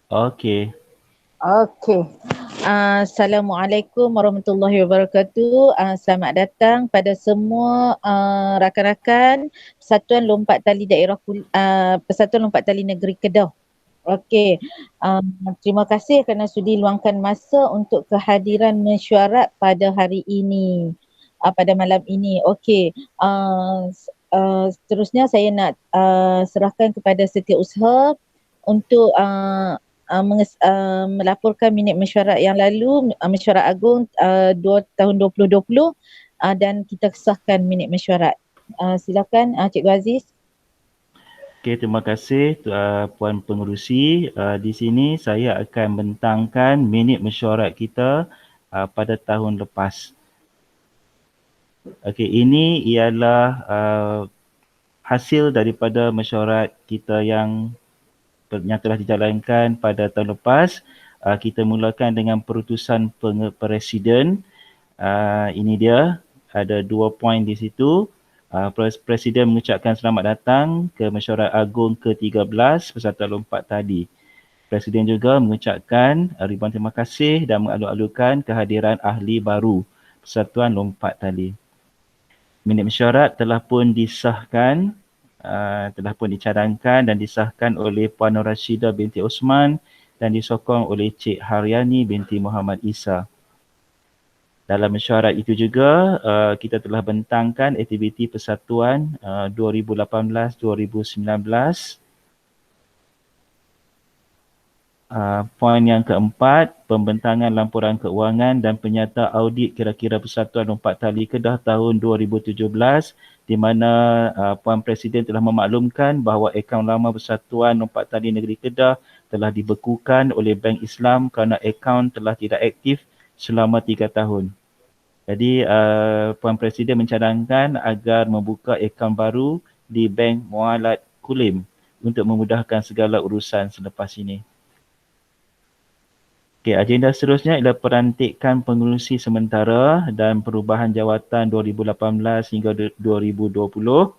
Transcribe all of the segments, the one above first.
Okey. Okey. Assalamualaikum warahmatullahi wabarakatuh. Selamat datang pada semua rakan-rakan Persatuan Lompat Tali Persatuan Lompat Tali Negeri Kedah. Okey. Terima kasih kerana sudi luangkan masa untuk kehadiran mesyuarat pada hari ini. Pada malam ini. Okey. Seterusnya saya nak serahkan kepada Setiausaha untuk melaporkan minit mesyuarat yang lalu, mesyuarat agung tahun 2020 dan kita kesahkan minit mesyuarat. Silakan Cikgu Aziz. Okey, terima kasih Puan Pengerusi. Di sini saya akan bentangkan minit mesyuarat kita pada tahun lepas. Okey, ini ialah hasil daripada mesyuarat kita yang telah dijalankan pada tahun lepas. Kita mulakan dengan perutusan Presiden. Ini dia, ada 2 poin di situ. Presiden mengucapkan selamat datang ke Mesyuarat Agung ke-13 Persatuan Lompat Tali. Presiden juga mengucapkan ribuan terima kasih dan mengalu-alukan kehadiran ahli baru Persatuan Lompat Tali. Minit mesyuarat telah pun disahkan, telah pun dicadangkan dan disahkan oleh Puan Nur Rashidah binti Osman dan disokong oleh Cik Haryani binti Muhammad Isa. Dalam mesyuarat itu juga, kita telah bentangkan aktiviti persatuan 2018-2019. Poin yang keempat, pembentangan lampuran keuangan dan penyata audit kira-kira Persatuan Lompat Tali Kedah tahun 2017, di mana Puan Presiden telah memaklumkan bahawa akaun lama Persatuan Lompat Tali Negeri Kedah telah dibekukan oleh Bank Islam kerana akaun telah tidak aktif selama 3 tahun. Jadi Puan Presiden mencadangkan agar membuka akaun baru di Bank Mualat Kulim untuk memudahkan segala urusan selepas ini. Okey, agenda seterusnya ialah perantikan pengerusi sementara dan perubahan jawatan 2018 hingga 2020.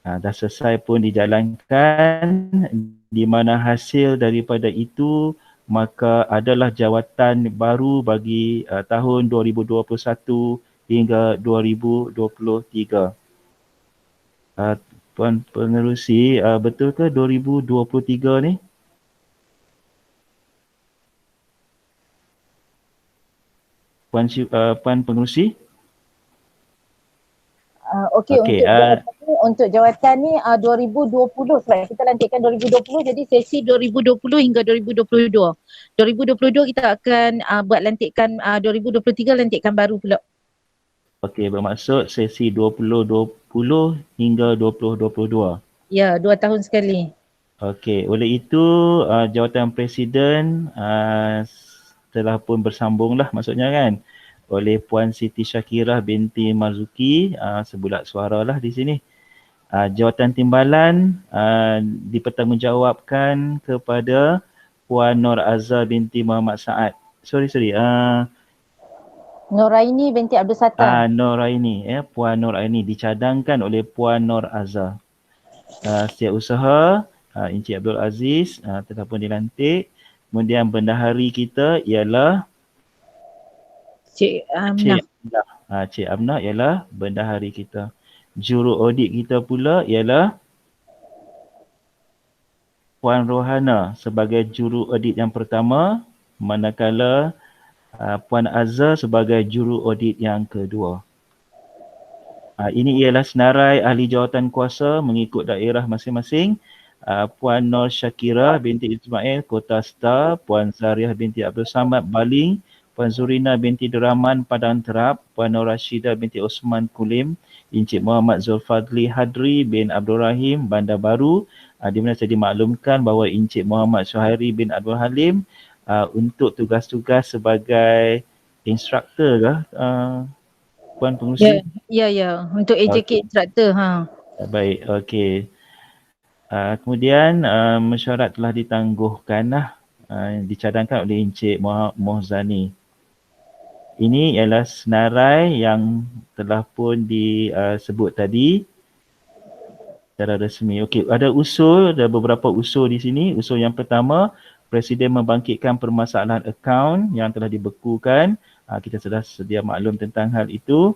Dah selesai pun dijalankan, di mana hasil daripada itu maka adalah jawatan baru bagi tahun 2021 hingga 2023. Puan Pengerusi, betul ke 2023 ni? Puan Pengerusi? Okey, Okey, untuk jawatan ni 2020 sebab kita lantikkan 2020 jadi sesi 2020 hingga 2022. 2022 kita akan buat lantikan 2023 lantikan baru pula. okey, bermaksud sesi 2020 hingga 2022. Ya, 2 tahun sekali. Okey, oleh itu jawatan Presiden telah pun bersambunglah maksudnya kan oleh Puan Siti Syakirah binti Marzuki, sebulat suara lah di sini. Jawatan timbalan dipertanggungjawabkan kepada Puan Nur Azhar binti Muhammad Saad. Noraini binti Abdul Sattar. Noraini, Puan Noraini dicadangkan oleh Puan Nur Azhar. Setiausaha Encik Abdul Aziz telah pun dilantik. Kemudian bendahari kita ialah Cik Amnah. Cik Amnah ialah bendahari kita. Juru audit kita pula ialah Puan Rohana sebagai juru audit yang pertama, manakala Puan Azhar sebagai juru audit yang kedua. Ini ialah senarai ahli jawatan kuasa mengikut daerah masing-masing. Puan Nur Syakira binti Ismail, Kota Star. Puan Zariah binti Abdul Samad, Baling. Puan Zurina binti Deraman, Padang Terap. Puan Nur Rashidah binti Osman, Kulim. Encik Muhammad Zulfadli Hadri bin Abdul Rahim, Bandar Baru. Di mana saya dimaklumkan bahawa Encik Muhammad Syuhairi bin Abdul Halim untuk tugas-tugas sebagai instruktor ke, Puan Pengerusi? Ya. Untuk AJK instructor. Baik, okey. Kemudian mesyuarat telah ditangguhkan dicadangkan oleh Encik Mohzani. Ini ialah senarai yang telah pun disebut tadi. secara rasmi. Okey, ada beberapa usul di sini. Usul yang pertama, Presiden membangkitkan permasalahan akaun yang telah dibekukan. Kita sudah sedia maklum tentang hal itu.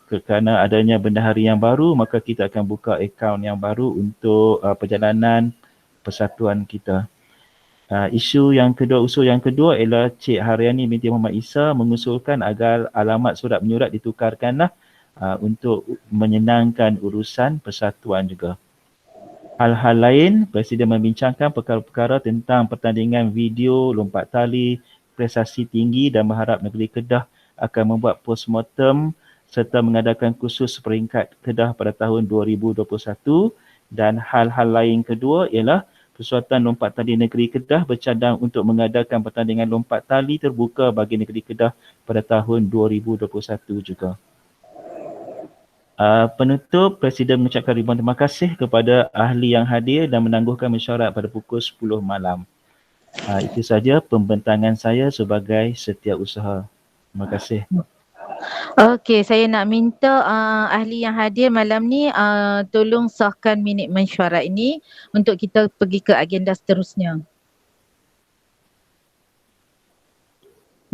Kerana adanya bendahari yang baru, maka kita akan buka akaun yang baru untuk perjalanan persatuan kita. Usul yang kedua ialah Cik Haryani binti Muhammad Isa mengusulkan agar alamat surat menyurat ditukarkanlah untuk menyenangkan urusan persatuan juga. Hal-hal lain, Presiden membincangkan perkara-perkara tentang pertandingan video, lompat tali, prestasi tinggi dan berharap negeri Kedah akan membuat postmortem serta mengadakan kursus peringkat Kedah pada tahun 2021. Dan hal-hal lain kedua ialah Persatuan Lompat Tali Negeri Kedah bercadang untuk mengadakan pertandingan lompat tali terbuka bagi negeri Kedah pada tahun 2021 juga. Penutup, Presiden mengucapkan ribuan terima kasih kepada ahli yang hadir dan menangguhkan mesyuarat pada pukul 10 malam. Itu saja pembentangan saya sebagai setiausaha. Terima kasih. Okey, saya nak minta ahli yang hadir malam ni tolong sahkan minit mesyuarat ini untuk kita pergi ke agenda seterusnya.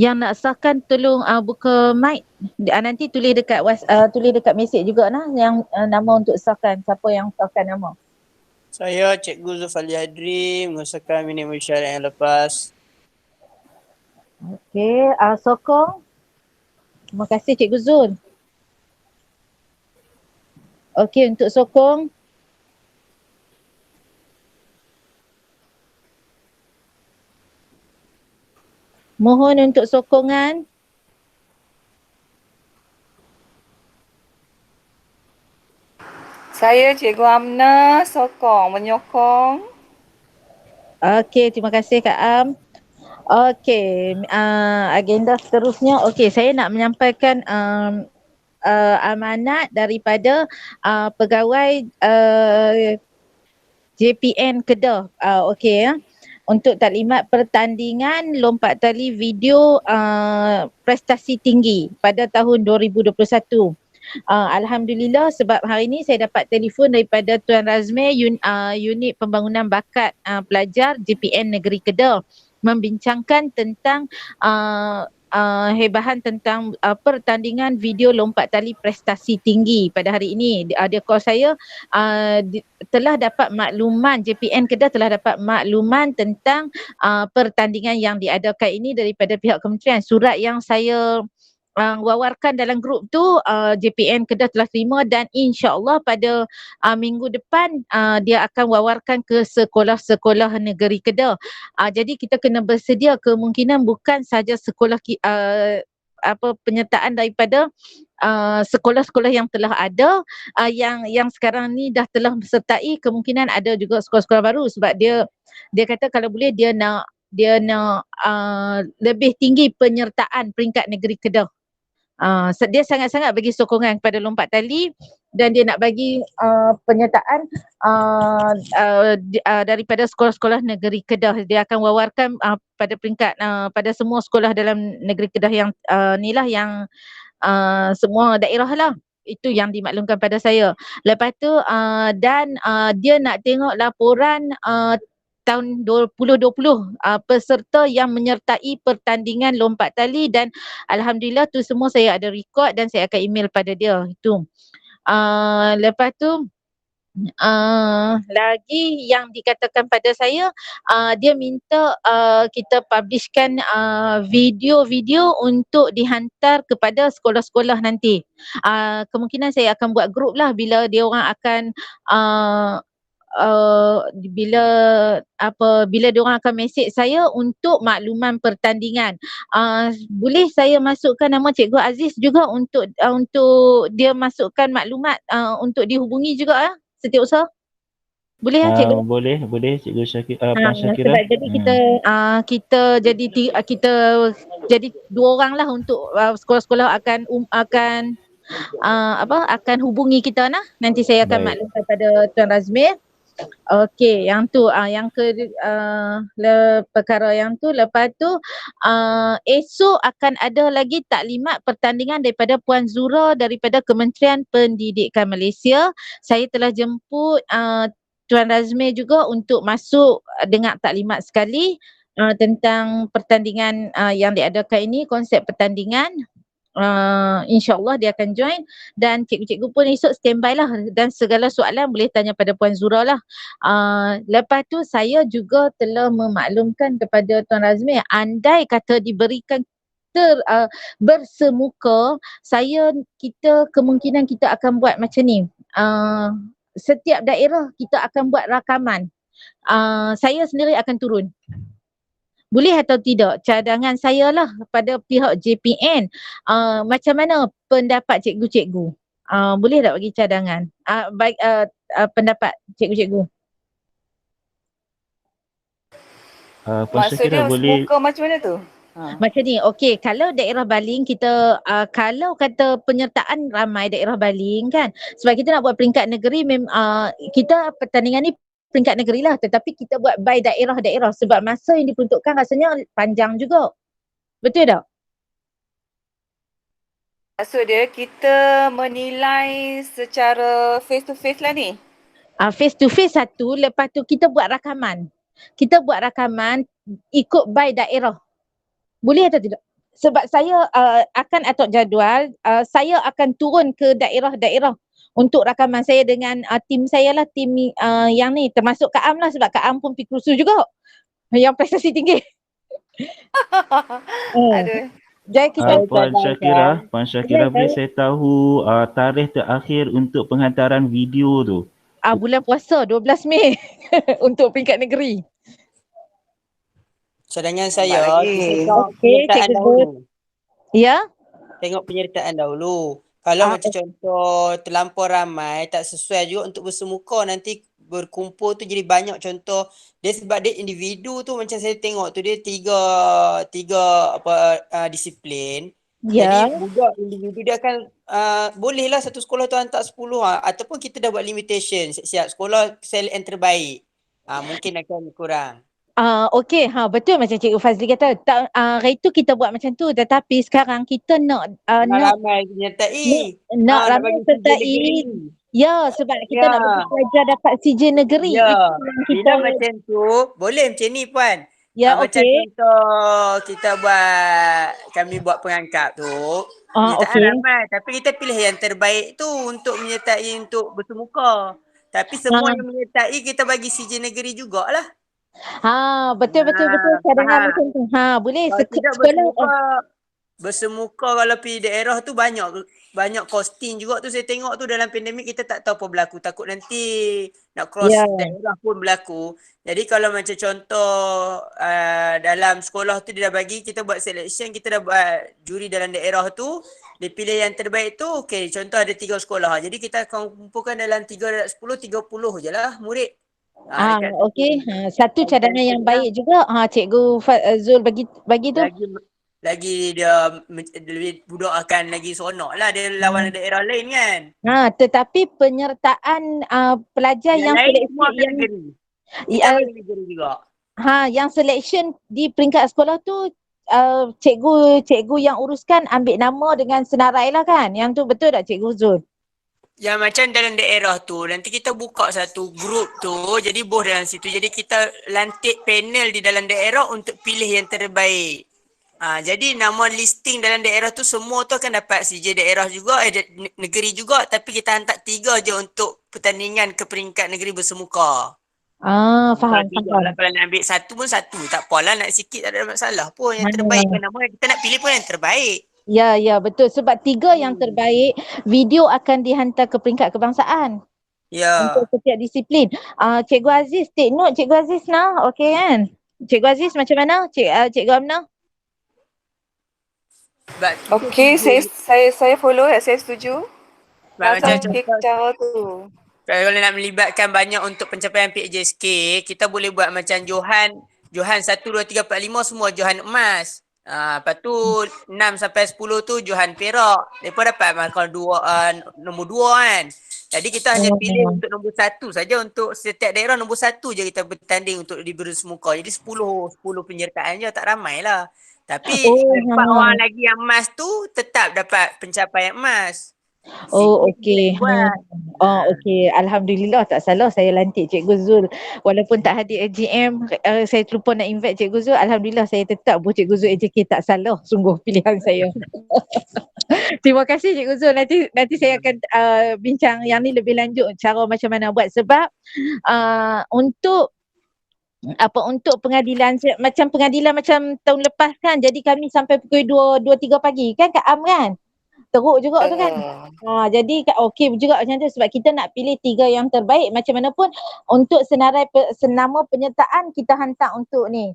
Yang nak sahkan tolong buka mic. Nanti tulis dekat tulis dekat mesej juga nah yang nama untuk sahkan, siapa yang sahkan nama. Saya Cikgu Zulfali Hadri mengesahkan minit mesyuarat yang lepas. Okey, sokong. Terima kasih Cikgu Zul. Okey, untuk sokong. Mohon untuk sokongan. Saya Cikgu Amna sokong, menyokong. Okey, terima kasih Kak Am. Okey, agenda seterusnya. Okey, saya nak menyampaikan amanat daripada pegawai JPN Kedah. Okey ya. Untuk taklimat pertandingan lompat tali video prestasi tinggi pada tahun 2021. Alhamdulillah sebab hari ini saya dapat telefon daripada Tuan Razmir unit pembangunan bakat pelajar JPN Negeri Kedah membincangkan tentang hebahan tentang pertandingan video lompat tali prestasi tinggi pada hari ini. Dia call saya telah dapat makluman, JPN Kedah telah dapat makluman tentang pertandingan yang diadakan ini daripada pihak kementerian. Surat yang saya wawarkan dalam grup tu JPN Kedah telah terima dan insya-Allah pada minggu depan dia akan wawarkan ke sekolah-sekolah negeri Kedah. Jadi kita kena bersedia, kemungkinan bukan saja sekolah penyertaan daripada sekolah-sekolah yang telah ada yang sekarang ni dah telah sertai, kemungkinan ada juga sekolah-sekolah baru sebab dia kata kalau boleh dia nak lebih tinggi penyertaan peringkat negeri Kedah. Dia sangat-sangat bagi sokongan kepada lompat tali dan dia nak bagi penyertaan daripada sekolah-sekolah negeri Kedah. Dia akan wawarkan pada peringkat pada semua sekolah dalam negeri Kedah yang ni lah, yang semua daerah lah. Itu yang dimaklumkan pada saya. Lepas tu dan dia nak tengok laporan tahun 2020 peserta yang menyertai pertandingan lompat tali dan alhamdulillah tu semua saya ada record dan saya akan email pada dia itu. Lepas tu lagi yang dikatakan pada saya dia minta kita publishkan video-video untuk dihantar kepada sekolah-sekolah nanti. Kemungkinan saya akan buat grup lah bila dia orang akan bila diorang akan mesej saya untuk makluman pertandingan. Boleh saya masukkan nama Cikgu Aziz juga untuk dia masukkan maklumat untuk dihubungi juga setiausaha? Boleh ya Cikgu? Boleh Cikgu Syakira. Sebab jadi kita jadi dua orang lah untuk sekolah-sekolah akan hubungi kita nah. Nanti saya akan maklumkan pada Tuan Razmir. Okey, yang tu yang perkara yang tu. Lepas tu esok akan ada lagi taklimat pertandingan daripada Puan Zura daripada Kementerian Pendidikan Malaysia. Saya telah jemput Tuan Razmi juga untuk masuk dengar taklimat sekali tentang pertandingan yang diadakan ini, konsep pertandingan. InsyaAllah dia akan join dan cikgu-cikgu pun esok standby lah dan segala soalan boleh tanya pada Puan Zura lah. Lepas tu saya juga telah memaklumkan kepada Tuan Razmi, andai kata diberikan bersemuka, kita kemungkinan kita akan buat macam ni. Setiap daerah kita akan buat rakaman. Saya sendiri akan turun. Boleh atau tidak? Cadangan saya lah pada pihak JPN. Macam mana pendapat cikgu-cikgu? Boleh tak bagi cadangan? Pendapat cikgu-cikgu. Puan Syakira Maksudnya boleh semuka macam mana tu? Macam ni, okey, kalau daerah baling kita, kalau kata penyertaan ramai daerah baling kan, sebab kita nak buat peringkat negeri, kita pertandingan ni peringkat negeri lah, tetapi kita buat by daerah-daerah sebab masa yang diperuntukkan rasanya panjang juga. Betul tak? Maksud dia kita menilai secara face to face lah ni. Face to face satu, lepas tu kita buat rakaman. Kita buat rakaman ikut by daerah. Boleh atau tidak? Sebab saya akan atur jadual, saya akan turun ke daerah-daerah untuk rakaman saya dengan tim saya lah, tim yang ni termasuk Kak Am lah sebab Kak Am pun pergi kursus juga yang prestasi tinggi. Aduh. Jadi kita Puan Syakira boleh saya tahu tarikh terakhir untuk penghantaran video tu? Bulan puasa 12 Mei untuk peringkat negeri. Cadangan saya, lagi. tengok Okey, penyertaan Cikgu dahulu. Ya? Tengok penyertaan dahulu. Kalau macam contoh terlampau ramai, tak sesuai juga untuk bersemuka, nanti berkumpul tu jadi banyak contoh. Dia sebab dia individu tu macam saya tengok tu dia tiga disiplin. Ya. Jadi budak individu dia akan bolehlah satu sekolah tu hantar 10 ataupun kita dah buat limitation siap-siap sekolah sel yang terbaik. Mungkin akan kurang. Okey, betul macam Cikgu Fazli kata. Hari tu kita buat macam tu, tetapi sekarang kita nak ramai penyertai. nak ramai sertai. Ya, sebab kita nak bagi pelajar dapat CJ negeri. Ya. Kita Macam tu, boleh macam ni Puan. Ya, Macam okey. contoh kami buat pengangkap tu, penyertaan ramai. Tapi kita pilih yang terbaik tu untuk menyertai untuk bersemuka. Tapi semua yang menyertai kita bagi CJ negeri jugalah. Betul. Cadangan macam tu. Boleh sekolah bersemuka kalau pergi daerah tu banyak costing juga tu saya tengok tu dalam pandemik kita tak tahu apa berlaku. Takut nanti nak cross daerah pun berlaku. Jadi kalau macam contoh dalam sekolah tu dia dah bagi kita buat selection, kita dah buat juri dalam daerah tu, dia pilih yang terbaik tu. Okey, contoh ada 3 sekolah. Jadi kita akan kumpulkan dalam 3 10 30 je lah murid. Okey. Satu cadangan yang baik juga. Cikgu Zul bagi tu. Lagi dia lebih budak akan lagi seronok lah dia lawan daerah lain kan. Tetapi penyertaan pelajar yang lain seleksi semua yang negeri. Kita bagi negeri juga. Yang selection di peringkat sekolah tu cikgu yang uruskan ambil nama dengan senarai lah kan. Yang tu betul tak Cikgu Zul? Yang macam dalam daerah tu, nanti kita buka satu grup tu, jadi boh dalam situ. Jadi kita lantik panel di dalam daerah untuk pilih yang terbaik. Jadi nama listing dalam daerah tu semua tu akan dapat CJ daerah juga, negeri juga, tapi kita hantar 3 je untuk pertandingan ke peringkat negeri bersemuka. Faham. Lah, kalau nak ambil satu pun satu, tak apalah, nak sikit tak ada masalah pun. Yang terbaik pun nama kita nak pilih pun yang terbaik. Ya, betul. Sebab 3 yang terbaik, video akan dihantar ke peringkat kebangsaan. Ya. Untuk setiap disiplin. Cikgu Aziz, take note Cikgu Aziz nah. Okey kan? Cikgu Aziz macam mana? Cikgu Amna? Okey, saya follow, saya setuju. Macam cara tu. Kalau nak melibatkan banyak untuk pencapaian PJSK, kita boleh buat macam Johan 1, 2, 3, 4, 5 semua Johan emas. Lepas tu 6 sampai 10 tu Johan perak. Mereka dapat markah nombor 2 kan. Jadi kita hanya pilih untuk nombor 1 saja, untuk setiap daerah nombor 1 je kita bertanding untuk diberi semuka. Jadi 10 penyertaan je, tak ramai lah. Tapi dapat orang lagi yang emas tu tetap dapat pencapaian emas. Okey. Okey. Alhamdulillah tak salah saya lantik Cikgu Zul. Walaupun tak hadir AGM, saya terlupa nak invite Cikgu Zul. Alhamdulillah saya tetap Cikgu Zul AJK tak salah sungguh pilihan saya. Terima kasih Cikgu Zul. Nanti saya akan bincang yang ni lebih lanjut cara macam mana buat, sebab untuk pengadilan macam tahun lepas kan, jadi kami sampai pukul 2-3 pagi kan Kak Am kan. Teruk juga tu kan. Jadi okey juga macam tu, sebab kita nak pilih 3 yang terbaik. Macam mana pun untuk senama penyertaan kita hantar untuk ni.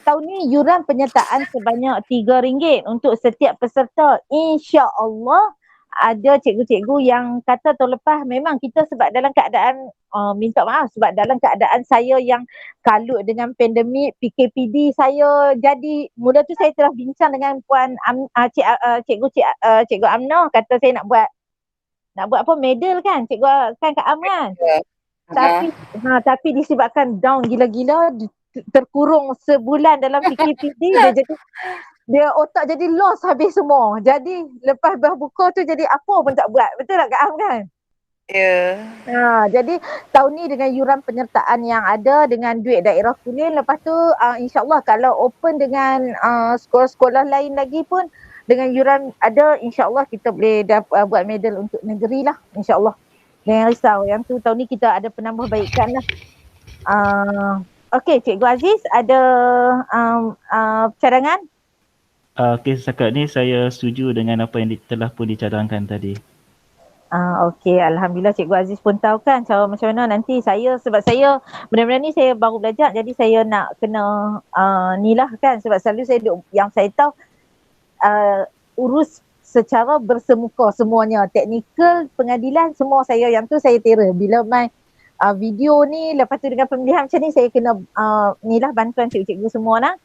Tahun ni yuran penyertaan sebanyak RM3 untuk setiap peserta. InsyaAllah ada cikgu-cikgu yang kata tahun lepas memang kita sebab dalam keadaan minta maaf, sebab dalam keadaan saya yang kalut dengan pandemik, PKPD saya, jadi mula tu saya telah bincang dengan Puan Cikgu Amnah, kata saya nak buat apa medal kan Cikgu kan Kak Am kan. Tapi disebabkan down gila-gila, terkurung sebulan dalam PKPD, dia otak jadi lost habis semua. Jadi lepas berbuka tu jadi apa pun tak buat. Betul tak Kak Am kan? Ya. Jadi tahun ni dengan yuran penyertaan yang ada, dengan duit daerah kuliah, lepas tu insyaAllah kalau open dengan sekolah-sekolah lain lagi pun dengan yuran ada, insyaAllah kita boleh buat medal untuk negeri lah, insyaAllah. Jangan risau, yang tu tahun ni kita ada penambahbaikan lah. Okey, Cikgu Aziz ada cadangan? Okey, setakat ni saya setuju dengan apa yang telah pun dicadangkan tadi. Okey, Alhamdulillah Cikgu Aziz pun tahu kan cara macam mana. Nanti sebab saya benda-benda ni saya baru belajar, jadi saya nak kena ni lah kan, sebab selalu yang saya tahu urus secara bersemuka semuanya, teknikal, pengadilan, semua saya yang tu saya tera. Bila main video ni, lepas tu dengan pemilihan macam ni, saya kena ni lah bantuan cikgu-cikgu semua lah.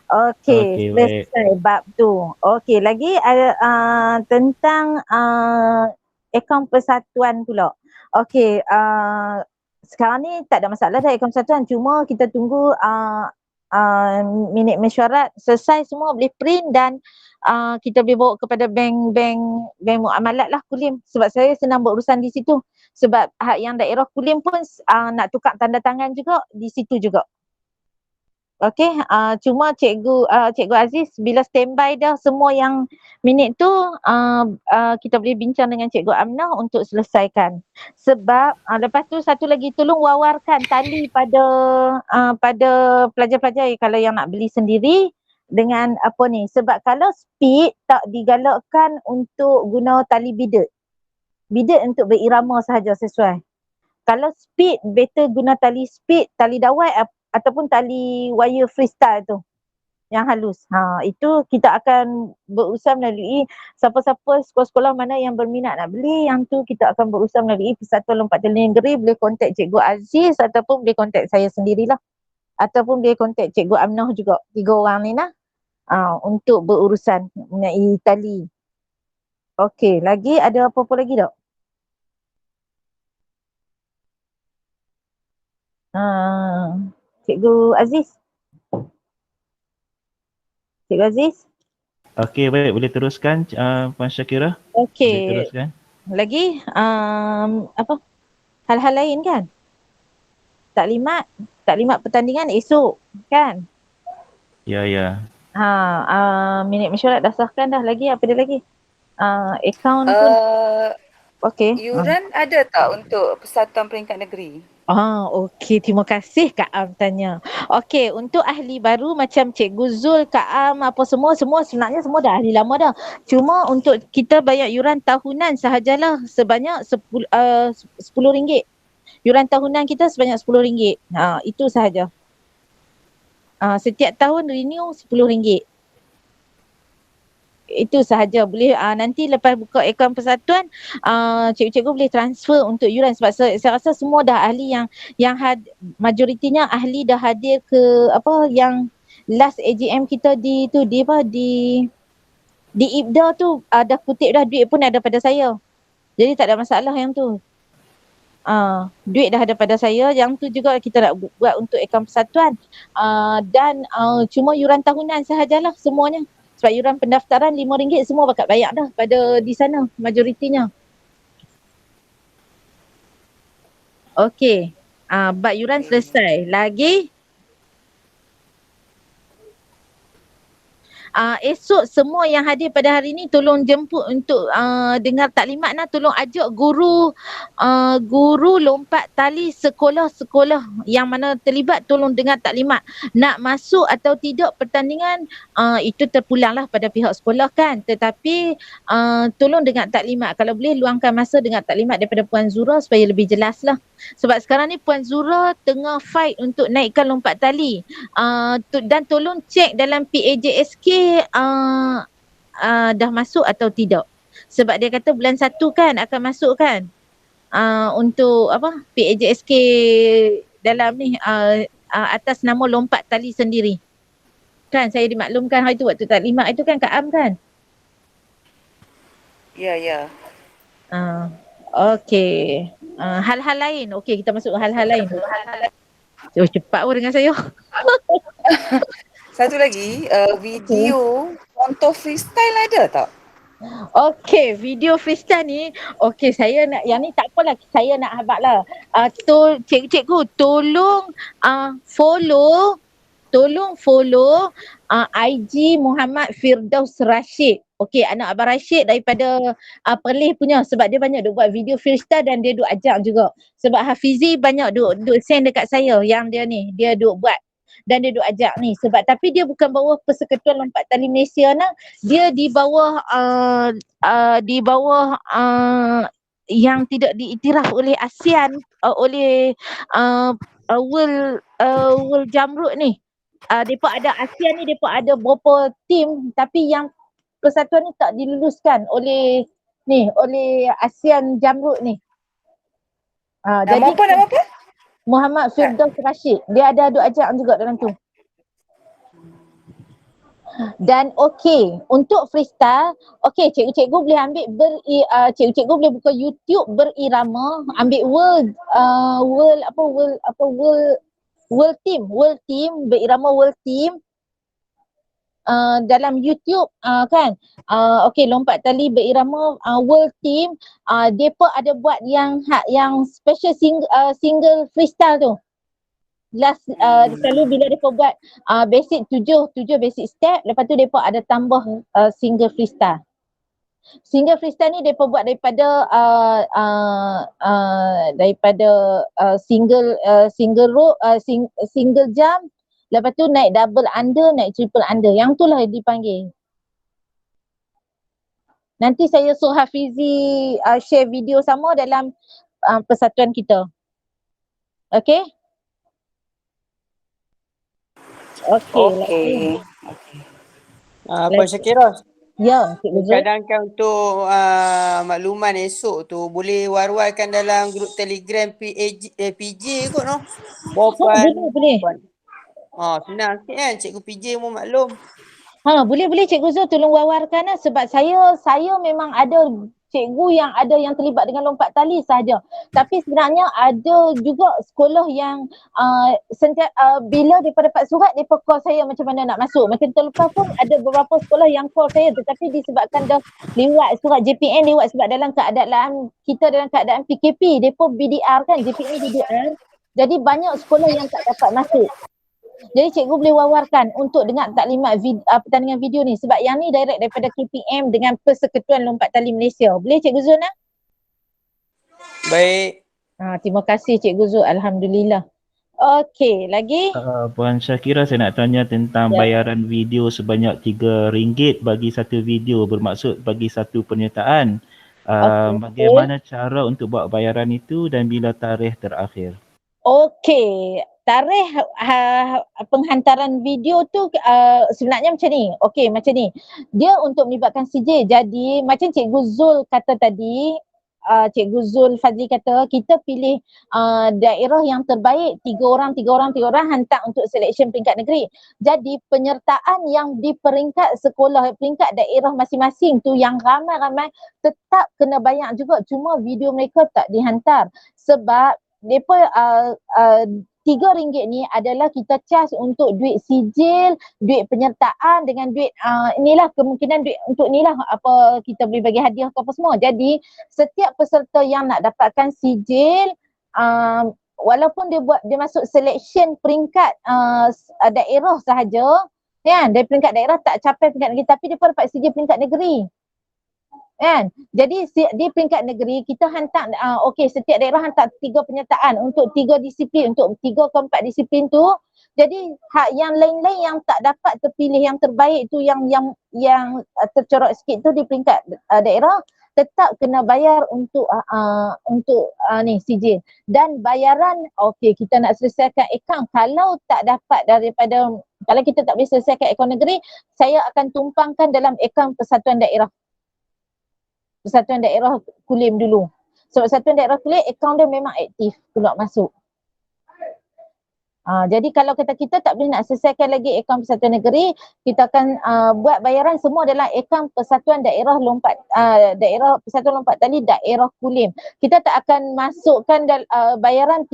Okey, selesai bab tu. Okey, lagi tentang akaun persatuan pula. Okey, sekarang ni tak ada masalah dah akaun persatuan, cuma kita tunggu minit mesyuarat selesai semua, boleh print dan kita boleh bawa kepada bank muamalat lah Kulim, sebab saya senang berurusan di situ, sebab hak yang daerah Kulim pun nak tukar tanda tangan juga di situ juga. Okey, cuma Cikgu Aziz bila standby dah semua yang minit tu, kita boleh bincang dengan Cikgu Amnah untuk selesaikan. Sebab lepas tu satu lagi, tolong wawarkan tali pada pelajar-pelajar kalau yang nak beli sendiri dengan apa ni. Sebab kalau speed tak digalakkan untuk guna tali bidet. Bidet untuk berirama sahaja sesuai. Kalau speed, better guna tali speed, tali dawai ataupun tali wire freestyle tu yang halus. Itu kita akan berusaha melalui siapa-siapa sekolah-sekolah mana yang berminat nak beli, yang tu kita akan berusaha melalui Persatuan Lompat Tali Negeri, boleh kontak Cikgu Aziz ataupun boleh kontak saya sendirilah, ataupun boleh kontak Cikgu Amnah juga, 3 orang ni lah, untuk berurusan mengenai tali. Okey, lagi ada apa-apa lagi tak? Cikgu Aziz? Cikgu Aziz? Okey, baik, boleh teruskan Puan Syakira. Okey. Boleh teruskan. Lagi apa? Hal-hal lain kan? Taklimat pertandingan esok kan? Ya. Minit mesyuarat dah sahkan dah. Lagi apa dia lagi? Akaun pun. Okey. Yuran ada tak untuk Persatuan Peringkat Negeri? Okey, terima kasih Kak Am tanya. Okey, untuk ahli baru macam Cikgu Zul, Kak Am, apa semua sebenarnya semua dah ahli lama dah. Cuma untuk kita bayar yuran tahunan sahajalah sebanyak RM10. Yuran tahunan kita sebanyak RM10. Itu sahaja. Setiap tahun renew RM10. Itu sahaja. Boleh nanti lepas buka akaun persatuan, cikgu-cikgu boleh transfer untuk yuran, sebab saya rasa semua dah ahli yang majoritinya ahli dah hadir ke yang last AGM kita di IBDA tu, dah kutip dah, duit pun ada pada saya. Jadi tak ada masalah yang tu. Duit dah ada pada saya, yang tu juga kita nak buat untuk akaun persatuan. Dan cuma yuran tahunan sahajalah semuanya. Sebab yuran pendaftaran RM5 semua bakat bayar dah pada di sana majoritinya. Okey. Bab yuran selesai. Lagi esok semua yang hadir pada hari ni tolong jemput untuk dengar taklimat tolong ajak guru lompat tali sekolah-sekolah yang mana terlibat tolong dengar taklimat. Nak masuk atau tidak pertandingan itu terpulanglah pada pihak sekolah kan, tetapi tolong dengar taklimat. Kalau boleh luangkan masa dengar taklimat daripada Puan Zura supaya lebih jelas lah. Sebab sekarang ni Puan Zura tengah fight untuk naikkan lompat tali. Dan tolong cek dalam PAJSK dah masuk atau tidak. Sebab dia kata bulan 1 kan akan masuk kan. Untuk apa PAJSK dalam ni atas nama lompat tali sendiri. Kan saya dimaklumkan hari tu waktu taklimat itu kan Kak Am kan? Ya. Okey. Hal-hal lain. Okey, kita masuk ke hal-hal lain. Cepat pun dengan saya. Satu lagi, video contoh freestyle ada tak? Okey, video freestyle ni, okey saya nak, yang ni tak apalah, saya nak habaq lah. Cikgu tolong follow IG Muhammad Firdaus Rashid. Okey, anak Abang Rashid daripada Perlis punya, sebab dia banyak duk buat video freestyle dan dia duk ajak juga. Sebab Hafizi banyak duk send dekat saya yang dia ni, dia duk buat dan dia duk ajak ni. Sebab tapi dia bukan bawah Persekutuan Lompat Tali Malaysia dia di bawah yang tidak diiktiraf oleh ASEAN, oleh World Jamrut ni. Depa ada ASEAN ni, depa ada beberapa tim, tapi yang persatuan ni tak diluluskan oleh ASEAN Jamrut ni. Nama apa? Muhammad Firdaus Rashid. Dia ada duk ajak juga dalam tu. Dan okey, untuk freestyle, okey cikgu-cikgu boleh ambil cikgu-cikgu boleh buka YouTube berirama, ambil world team berirama world team dalam YouTube kan. Okey, lompat tali berirama world team, depa ada buat yang special single freestyle tu. Selalu bila mereka buat basic 7 basic step, lepas tu mereka ada tambah single freestyle. Single freestyle ni mereka buat daripada single rope, single jump, lepas tu naik double under, naik triple under. Yang tu lah dipanggil. Nanti saya suruh Hafizi share video sama dalam persatuan kita. Okay? Okey. Puan Syakira. Ya, Cikgu Zul. Cadangkan untuk makluman esok tu boleh war-warkan dalam grup Telegram PJ kot no. Boleh. Senang sikit kan, Cikgu PJ pun maklum. Boleh Cikgu Zul tolong wawarkan lah, sebab saya memang ada cikgu yang terlibat dengan lompat tali sahaja. Tapi sebenarnya ada juga sekolah yang bila mereka dapat surat, mereka call saya macam mana nak masuk. Macam terlepas pun ada beberapa sekolah yang call saya, tetapi disebabkan dah lewat surat JPN, lewat sebab dalam keadaan PKP, mereka BDR kan, JPN BDR. Jadi banyak sekolah yang tak dapat masuk. Jadi cikgu boleh wawarkan untuk dengar taklimat pertandingan video ni, sebab yang ni direct daripada KPM dengan Persekutuan Lompat Tali Malaysia. Boleh Cikgu Zul nak? Baik. Terima kasih Cikgu Zul, alhamdulillah. Okey, lagi? Puan Syakira, saya nak tanya tentang bayaran video sebanyak RM3 bagi satu video, bermaksud bagi satu penyertaan. Bagaimana cara untuk buat bayaran itu dan bila tarikh terakhir? Okey, tarikh penghantaran video tu sebenarnya macam ni. Okey, macam ni. Dia untuk melibatkan CJ. Jadi macam Cikgu Zul kata tadi, Cikgu Zul Fadli kata, kita pilih daerah yang terbaik, 3 orang hantar untuk selection peringkat negeri. Jadi penyertaan yang di peringkat sekolah, peringkat daerah masing-masing tu yang ramai-ramai tetap kena bayar juga, cuma video mereka tak dihantar sebab mereka RM3 ni adalah kita charge untuk duit sijil, duit penyertaan dengan duit inilah kemungkinan duit untuk inilah apa kita boleh bagi hadiah ke apa semua. Jadi setiap peserta yang nak dapatkan sijil walaupun dia masuk selection peringkat daerah sahaja kan, dari peringkat daerah tak capai peringkat negeri tapi dia pun dapat sijil peringkat negeri. Kan? Jadi di peringkat negeri kita hantar setiap daerah hantar 3 penyertaan untuk 3 disiplin, untuk 3 ke 4 disiplin tu. Jadi hak yang lain-lain yang tak dapat terpilih yang terbaik tu yang tercorot sikit tu di peringkat daerah tetap kena bayar untuk ni sijil. Dan bayaran kita nak selesaikan akaun, kalau tak dapat kalau kita tak boleh selesaikan akaun negeri, saya akan tumpangkan dalam akaun Persatuan Daerah Kulim dulu. Sebab Persatuan Daerah Kulim akaun dia memang aktif keluar masuk. Jadi kalau kita tak boleh nak selesaikan lagi akaun Persatuan Negeri, kita akan buat bayaran semua dalam akaun Persatuan Daerah Persatuan Lompat Tali Daerah Kulim. Kita tak akan masukkan bayaran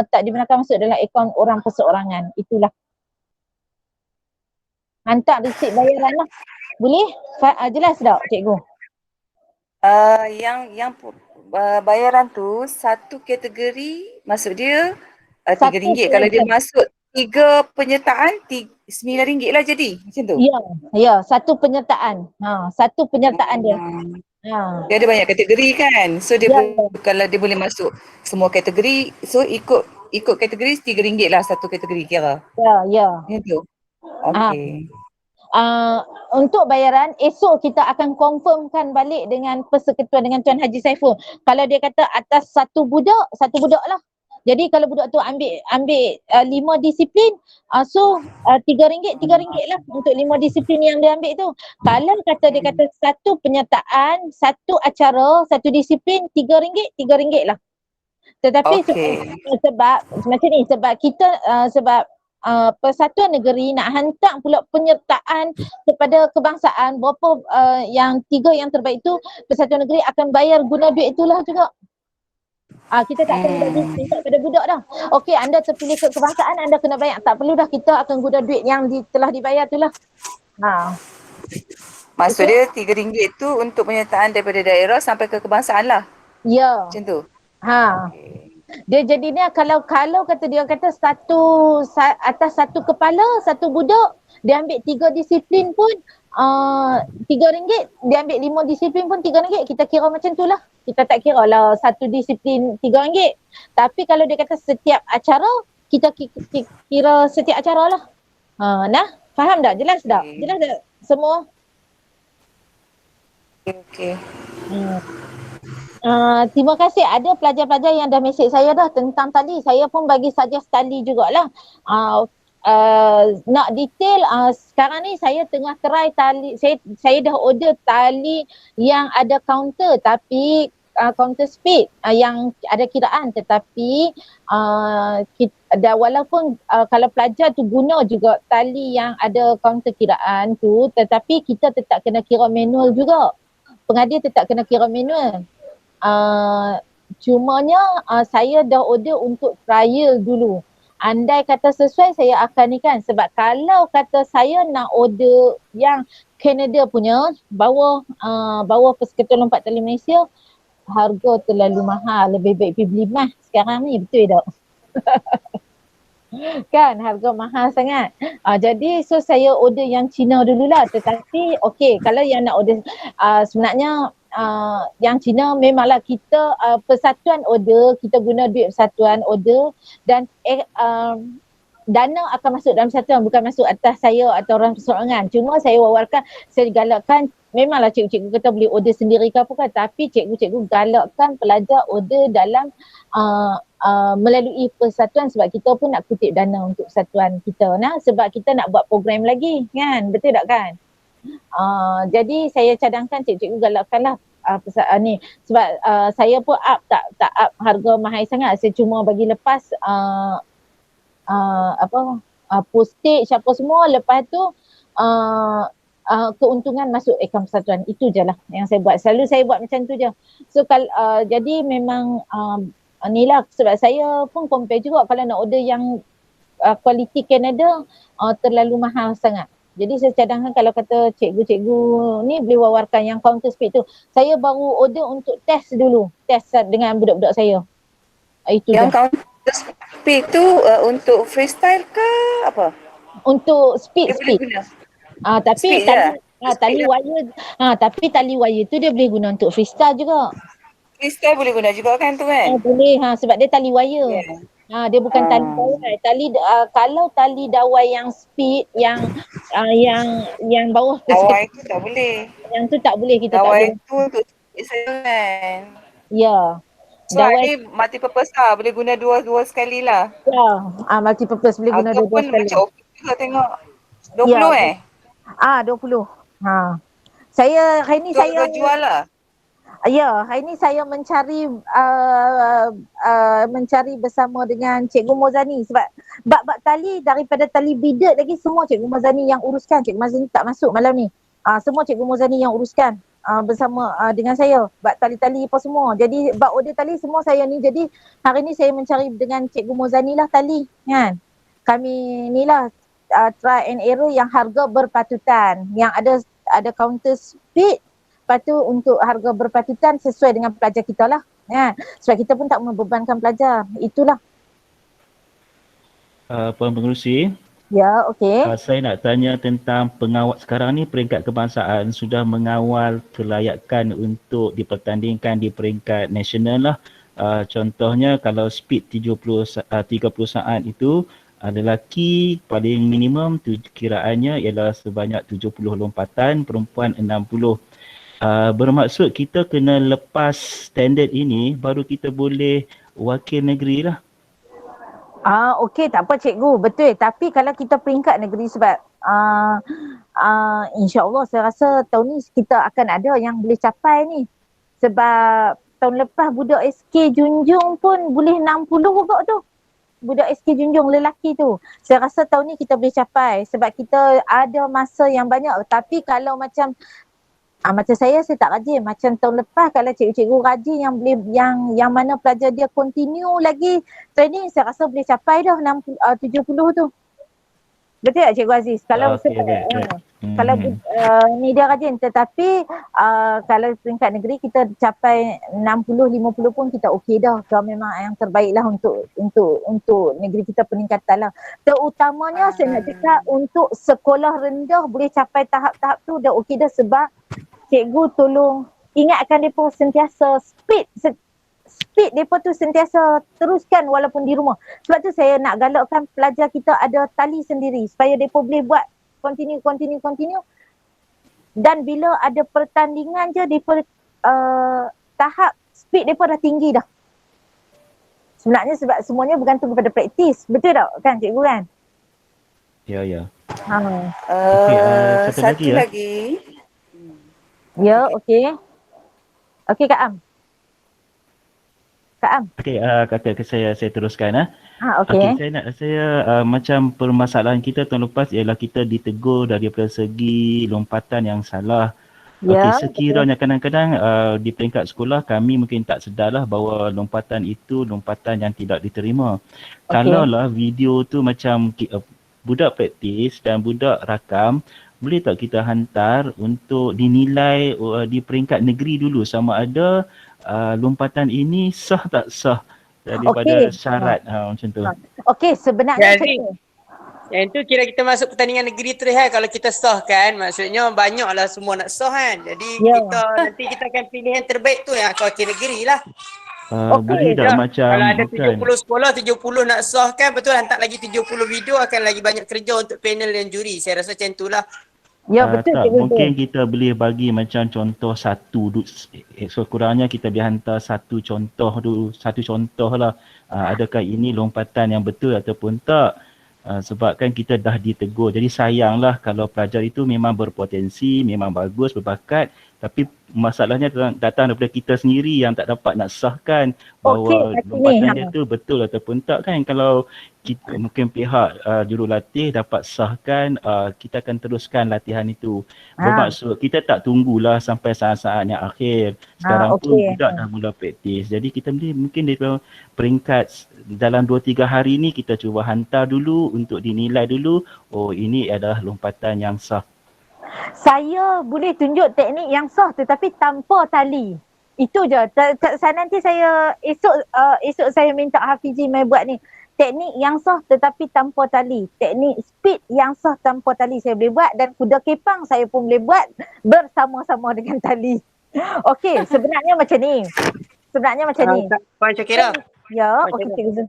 tak dibenarkan masuk dalam akaun orang perseorangan. Itulah. Hantar resip bayaran lah. Boleh? Jelas tak cikgu? Yang bayaran tu satu kategori masuk dia RM3. Kalau dia masuk 3 penyertaan RM9 lah jadi macam tu. Ya, satu penyertaan. Satu penyertaan dia. Dia ada banyak kategori kan. So dia kalau dia boleh masuk semua kategori, so ikut kategori RM3 lah satu kategori kira. Ya. Macam tu. Okey. Untuk bayaran esok kita akan confirmkan balik dengan persekutuan dengan Tuan Haji Saiful. Kalau dia kata atas satu budak lah. Jadi kalau budak tu ambil 5 disiplin, so RM3 lah untuk 5 disiplin yang dia ambil tu. Kalau dia kata satu penyertaan, satu acara, satu disiplin RM3 lah. Tetapi sebab macam ni, sebab kita Persatuan Negeri nak hantar pula penyertaan kepada kebangsaan berapa yang 3 yang terbaik tu, Persatuan Negeri akan bayar guna duit itulah juga. Kita tak akan bagi minta pada budak dah. Okey, anda terpilih ke kebangsaan, anda kena bayar. Tak perlu dah, kita akan guna duit yang telah dibayar tu lah. Maksud dia RM3 tu untuk penyertaan daripada daerah sampai ke kebangsaan lah. Ya. Macam tu. Dia jadinya kalau kata dia kata atas satu kepala, satu budak, dia ambil 3 disiplin pun RM3, dia ambil 5 disiplin pun RM3, kita kira macam tu lah. Kita tak kira lah satu disiplin RM3. Tapi kalau dia kata setiap acara, kita kira setiap acara lah. Faham tak? Jelas tak? Jelas tak semua? Okey. Terima kasih. Ada pelajar-pelajar yang dah mesej saya dah tentang tali. Saya pun bagi suggest tali jugalah. Nak detail, sekarang ni saya tengah try tali. Saya dah order tali yang ada counter, tapi counter speed yang ada kiraan, tetapi walaupun kalau pelajar tu guna juga tali yang ada counter kiraan tu, tetapi kita tetap kena kira manual juga. Pengadir tetap kena kira manual. Cumanya saya dah order untuk trial dulu. Andai kata sesuai, saya akan ni kan. Sebab kalau kata saya nak order yang Canada punya, bawah Persekutuan Lompat Tali Malaysia, harga terlalu mahal. Lebih baik pergi beli emas sekarang ni, betul tak? Kan harga mahal sangat. Jadi so saya order yang Cina dululah. Tetapi kalau yang nak order sebenarnya yang Cina memanglah kita persatuan order, kita guna duit persatuan order, dan dana akan masuk dalam persatuan, bukan masuk atas saya atau orang perseorangan. Cuma saya wawarkan, saya galakkan, memanglah cikgu-cikgu kata boleh order sendiri ke apa kan, tapi cikgu-cikgu galakkan pelajar order dalam melalui persatuan, sebab kita pun nak kutip dana untuk persatuan kita sebab kita nak buat program lagi kan, betul tak kan? Jadi saya cadangkan cikgu-cikgu galakkanlah ni sebab saya pun tak up harga mahal sangat. Saya cuma bagi lepas postage apa semua, lepas tu keuntungan masuk akaun persatuan. Itu je lah yang saya buat. Selalu saya buat macam tu je. So jadi memang ni lah, sebab saya pun compare juga kalau nak order yang kualiti Canada terlalu mahal sangat. Jadi saya cadangkan kalau kata cikgu-cikgu ni boleh wawarkan yang counter speed tu. Saya baru order untuk test dulu. Test dengan budak-budak saya. Itu Yang je. counter speed tu untuk freestyle ke apa? Untuk speed. Dia boleh guna. Tapi Speed je? tali wire tapi tali wire tu dia boleh guna untuk freestyle juga. Freestyle boleh guna juga kan tu kan? Boleh sebab dia tali wire. Yeah. Dia bukan tali dawai. Kalau tali dawai yang speed yang bawah Dawai tu tak boleh. yang tu tak boleh, kita tak Dawai boleh. tu untuk saya kan. Ya. So Dawai ni multi-purpose lah. Boleh guna dua sekali lah. ya. Multi-purpose boleh guna Harga dua pun sekali. macam okey juga tengok. 20 20. Saya hari ni saya jual lah. Ya, hari ni saya mencari bersama dengan Cikgu Mozani sebab bab tali daripada tali bidet lagi semua Cikgu Mozani yang uruskan. Cikgu Mozani tak masuk malam ni. Semua Cikgu Mozani yang uruskan bersama dengan saya. Bab tali-tali apa semua. Jadi bab order tali semua saya ni. Jadi hari ni saya mencari dengan Cikgu Mozani lah tali kan. Kami ni lah try and error yang harga berpatutan. Yang ada counter speed. Lepas tu untuk harga berpatutan sesuai dengan pelajar kita lah. Ya. Sebab kita pun tak membebankan pelajar. Itulah. Puan Pengerusi. Ya, okey. Saya nak tanya tentang pengawal sekarang ni, peringkat kebangsaan sudah mengawal kelayakan untuk dipertandingkan di peringkat nasional lah. Contohnya kalau speed 30 saat itu, lelaki paling minimum kiraannya ialah sebanyak 70 lompatan, perempuan 60. Bermaksud kita kena lepas standard ini baru kita boleh wakil negeri lah. Okey, tak apa cikgu, betul. Tapi kalau kita peringkat negeri sebab insya-Allah saya rasa tahun ni kita akan ada yang boleh capai ni. Sebab tahun lepas budak SK Junjung pun boleh 60 kok tu. Budak SK Junjung lelaki tu. Saya rasa tahun ni kita boleh capai sebab kita ada masa yang banyak. Tapi kalau macam saya tak rajin. Macam tahun lepas kalau cikgu-cikgu rajin yang boleh yang mana pelajar dia continue lagi training, saya rasa boleh capai dah 70 tu. Betul tak Cikgu Aziz? Kalau kalau ni dia rajin, tetapi kalau peringkat negeri kita capai 60-50 pun kita okey dah. Kalau memang yang terbaik lah untuk negeri kita peningkatan lah. Terutamanya saya nak cakap untuk sekolah rendah boleh capai tahap-tahap tu dah okey dah sebab cikgu tolong ingatkan mereka sentiasa speed mereka tu sentiasa teruskan walaupun di rumah. Sebab tu saya nak galakkan pelajar kita ada tali sendiri supaya mereka boleh buat continue. Dan bila ada pertandingan je mereka tahap speed mereka dah tinggi dah. Sebenarnya sebab semuanya bergantung kepada praktis. Betul tak kan cikgu kan? Ya. Satu lagi. Ya, okey. Okey Kak Am. Okey, kata saya teruskan. Okey. Saya macam permasalahan kita tahun lepas ialah kita ditegur daripada segi lompatan yang salah. Ya. Okey, sekiranya kadang-kadang di peringkat sekolah kami mungkin tak sedarlah bahawa lompatan itu lompatan yang tidak diterima. Kalaulah video tu macam budak praktis dan budak rakam, boleh tak kita hantar untuk dinilai di peringkat negeri dulu sama ada lompatan ini sah tak sah daripada syarat macam tu. Okey, Yang sebenarnya tu kira kita masuk pertandingan negeri terus kan. Kalau kita sah kan, maksudnya banyaklah semua nak sah kan. Jadi nanti kita akan pilih yang terbaik tu yang wakil negeri lah. Boleh tak macam kalau ada 70 sekolah, 70 nak sah kan, betul, hantar lagi 70 video akan lagi banyak kerja untuk panel dan juri. Saya rasa macam itulah. Ya betul. Mungkin kita boleh bagi macam contoh satu, sekurangnya kita boleh hantar satu contoh lah. Adakah ini lompatan yang betul ataupun tak. Sebab kan kita dah ditegur. Jadi sayanglah kalau pelajar itu memang berpotensi, memang bagus, berbakat, Tapi masalahnya datang daripada kita sendiri yang tak dapat nak sahkan bahawa Okey, lompatan ni, dia tu betul ataupun tak kan. Kalau kita, mungkin pihak jurulatih dapat sahkan, kita akan teruskan latihan itu. Bermaksud kita tak tunggulah sampai saat-saat yang akhir. Sekarang pun okey. budak dah mula praktis. Jadi kita mungkin dari peringkat dalam 2-3 hari ni kita cuba hantar dulu untuk dinilai dulu. Oh, ini adalah lompatan yang sah. Saya boleh tunjuk teknik yang sah tetapi tanpa tali. Itu je. Nanti saya esok saya minta Hafizi mai buat ni. Teknik yang sah tetapi tanpa tali. Teknik speed yang sah tanpa tali saya boleh buat, dan kuda kepang saya pun boleh buat bersama-sama dengan tali. Okey, sebenarnya macam ni. Puan Syakira. Ya, Puan okey Syakira. Cikgu Zul.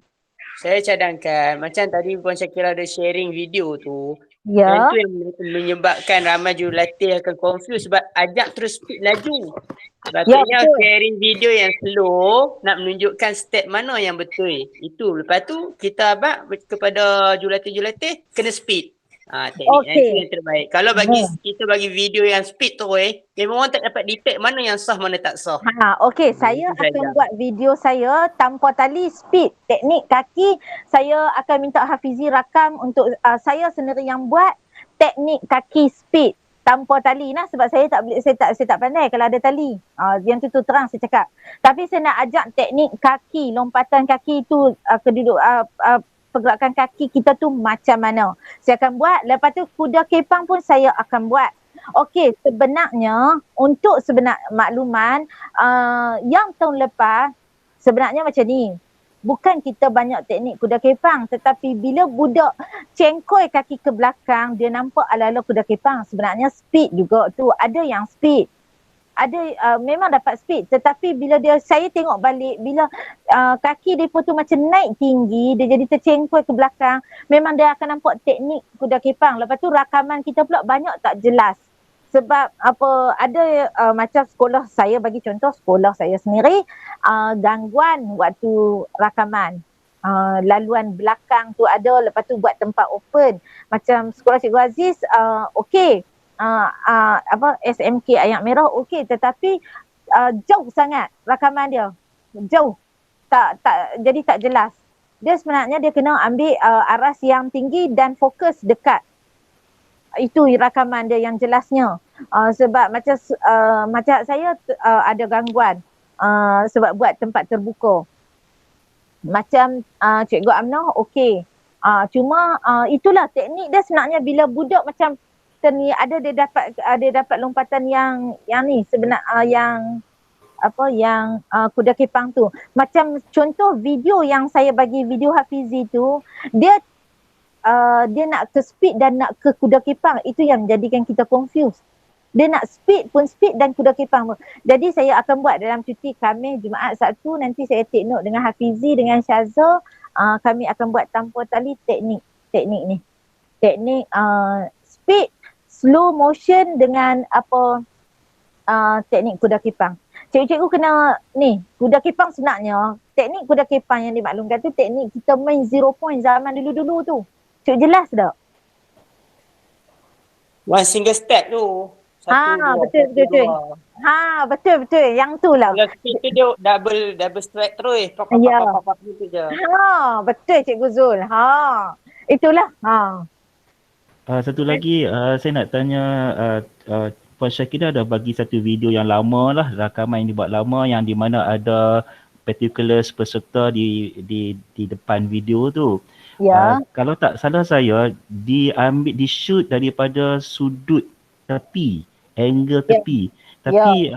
Saya cadangkan macam tadi Puan Syakira ada sharing video tu. Ya. Yang tu yang menyebabkan ramai jurulatih akan confuse sebab ajak terus speed laju. Sepatutnya betul. sharing video yang slow nak menunjukkan step mana yang betul. Itu. Lepas tu kita abang kepada jurulatih-jurulatih kena speed. Teknik nanti yang terbaik. Kalau kita bagi video yang speed tu memang orang tak dapat detect mana yang sah mana tak sah. Okey, saya akan buat video saya tanpa tali speed. Teknik kaki saya akan minta Hafizi rakam untuk saya sendiri yang buat teknik kaki speed tanpa tali lah, sebab saya tak pandai kalau ada tali. Yang tu terang saya cakap. Tapi saya nak ajak teknik kaki, lompatan kaki tu pergerakan kaki kita tu macam mana. Saya akan buat. Lepas tu kuda kepang pun saya akan buat. Okey, sebenarnya untuk makluman yang tahun lepas sebenarnya macam ni. Bukan kita banyak teknik kuda kepang, tetapi bila budak cengkoi kaki ke belakang, dia nampak ala-ala kuda kepang. Sebenarnya speed juga tu. Ada yang speed. Ada memang dapat speed, tetapi bila saya tengok balik bila kaki depa tu macam naik tinggi, dia jadi tercengkoi ke belakang, memang dia akan nampak teknik kuda kepang. Lepas tu rakaman kita pula banyak tak jelas. Sebab ada macam sekolah saya, bagi contoh sekolah saya sendiri, gangguan waktu rakaman. Laluan belakang tu ada, lepas tu buat tempat open. Macam sekolah Cikgu Aziz, okey. SMK Ayak Merah okey, tetapi jauh sangat rakaman dia. Jauh. Jadi tak jelas. Dia sebenarnya dia kena ambil aras yang tinggi dan fokus dekat. Itu rakaman dia yang jelasnya. Sebab macam saya ada gangguan sebab buat tempat terbuka. Macam Cikgu Amnah okey. Cuma itulah teknik dia sebenarnya bila budak macam ni dia dapat lompatan yang ni yang kuda kepang tu. Macam contoh video yang saya bagi video Hafizi tu, dia nak ke speed dan nak ke kuda kepang. Itu yang jadikan kita confuse. Dia nak speed pun speed dan kuda kepang pun. Jadi saya akan buat dalam cuti Khamis, Jumaat, Sabtu, nanti saya take note dengan Hafizi, dengan Syazah. Kami akan buat tanpa tali teknik ni. Teknik speed, slow motion dengan teknik kuda kepang. Cikgu-cikgu kena kuda kepang sebenarnya, teknik kuda kepang yang dimaklumkan tu teknik kita main 0 point zaman dulu-dulu tu. Cikgu jelas tak? One single step tu. Betul. Betul. Yang tu lah. Kalau speed tu dia double strike terus. Gitu je. Betul Cikgu Zul. Itulah. Satu lagi saya nak tanya Puan Syakira ada bagi satu video yang lama lah, rakaman yang dibuat lama yang di mana ada particulars peserta di depan video tu. Ya. Kalau tak salah saya di shoot daripada sudut tepi, angle tepi. Tapi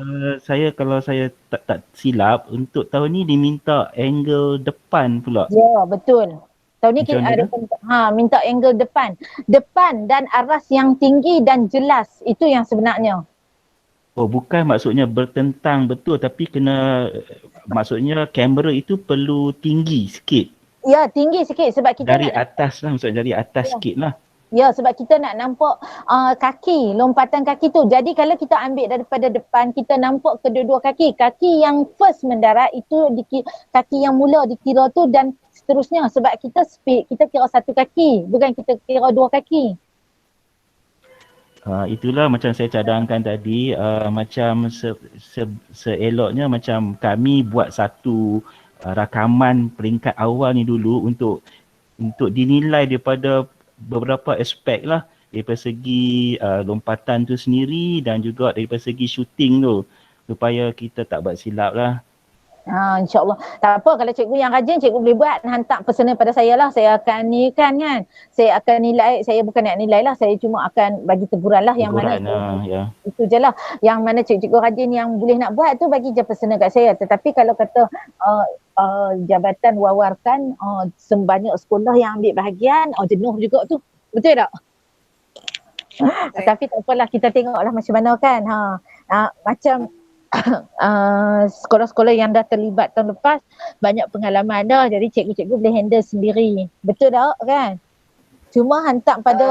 kalau saya tak silap, untuk tahun ni diminta angle depan pula. Ya, betul. Tahun ni kita ada minta angle depan dan aras yang tinggi dan jelas. Itu yang sebenarnya. Oh, bukan maksudnya bertentang betul, tapi maksudnya kamera itu perlu tinggi sikit. Ya, tinggi sikit sebab kita dari atas lah, maksudnya dari atas sikit lah. Ya, sebab kita nak nampak kaki, lompatan kaki tu. Jadi kalau kita ambil daripada depan, kita nampak kedua-dua kaki. Kaki yang first mendarat itu kaki yang mula dikira tu, dan seterusnya. Sebab kita speed, kita kira satu kaki, bukan kita kira dua kaki. Itulah macam saya cadangkan tadi, macam seeloknya macam kami buat satu rakaman peringkat awal ni dulu untuk dinilai daripada beberapa aspek lah, daripada segi lompatan tu sendiri dan juga daripada segi shooting tu, supaya kita tak buat silap lah. InsyaAllah. Tak apa, kalau cikgu yang rajin, cikgu boleh buat, hantar personal pada saya lah. Saya akan ni kan. Saya akan nilai, saya bukan nak nilai lah, saya cuma akan bagi teguran lah. Yang mana itu je lah. Yang mana cikgu rajin yang boleh nak buat tu, bagi je personal kat saya. Tetapi kalau kata jabatan wawarkan sebanyak sekolah yang ambil bahagian, jenuh juga tu. Betul tak? Tapi tak apalah, kita tengoklah macam mana kan. Macam sekolah-sekolah yang dah terlibat tahun lepas banyak pengalaman dah, jadi cikgu-cikgu boleh handle sendiri. Betul tak kan? Cuma hantar pada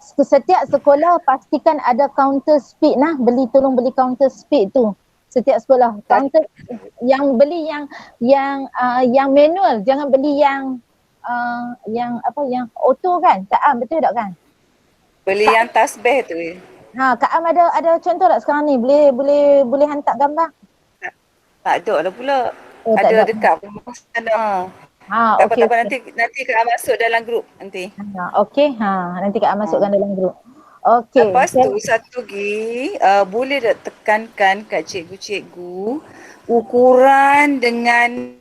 setiap sekolah pastikan ada counter speed lah, tolong beli counter speed tu. Setiap sekolah counter yang beli yang manual, jangan beli yang auto kan? Tak betul tak kan? Beli yang tasbih tu. Kak Am ada contoh tak sekarang ni? Boleh hantar gambar? Tak ada lah pula. Ada dekat rumah sana. Okey. Nanti Kak Am masuk dalam grup nanti. Okey. Nanti Kak Am masukkan dalam grup. Okey. Lepas tu satu lagi, boleh tak tekankan kat cikgu-cikgu ukuran dengan